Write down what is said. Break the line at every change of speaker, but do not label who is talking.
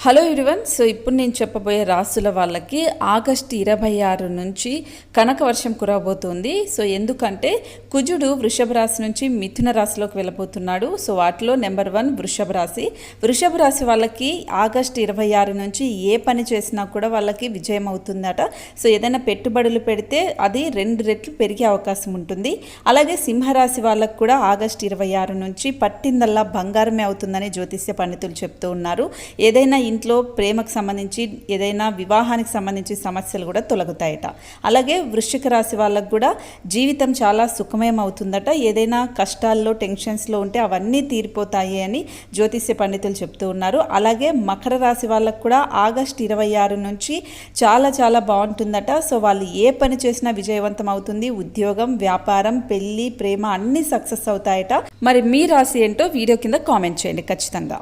Hello everyone. So ఇప్పుడు నేను చెప్పబోయే రాసుల వాళ్ళకి ఆగస్టు 26 నుంచి కనక వర్షం కురవబోతుంది. సో ఎందుకంటే కుజుడు వృషభ రాశి నుంచి మిథున రాశిలోకి వెళ్ళబోతున్నాడు. సో వాటిలో నెంబర్ 1 వృషభ రాశి. వృషభ రాశి వాళ్ళకి ఆగస్టు 26 నుంచి ఏ పని చేసినా కూడా వాళ్ళకి విజయం అవుతుందట. సో ఏదైనా పెట్టుబడులు పెడితే అది 2 రెట్లు పెరిగే అవకాశం ఉంటుంది. అలాగే సింహరాశి వాళ్ళకు కూడా ఆగస్టు 26 నుంచి పట్టిందల్లా బంగారమే అవుతుందని జ్యోతిష్య పండితులు చెప్తూ ఉన్నారు. ఏదైనా ఇంట్లో ప్రేమకు సంబంధించి ఏదైనా వివాహానికి సంబంధించి సమస్యలు కూడా తొలగుతాయట. అలాగే వృశ్చిక రాశి వాళ్ళకు కూడా జీవితం చాలా సుఖమయం అవుతుందట. ఏదైనా కష్టాల్లో టెన్షన్స్లో ఉంటే అవన్నీ తీరిపోతాయి అని జ్యోతిష్య పండితులు చెప్తూ ఉన్నారు. అలాగే మకర రాశి వాళ్ళకు కూడా ఆగస్టు 26 నుంచి చాలా బాగుంటుందట. సో వాళ్ళు ఏ పని చేసినా విజయవంతం అవుతుంది. ఉద్యోగం, వ్యాపారం, పెళ్లి, ప్రేమ అన్నీ సక్సెస్ అవుతాయట. మరి మీ రాశి ఏంటో వీడియో కింద కామెంట్ చేయండి ఖచ్చితంగా.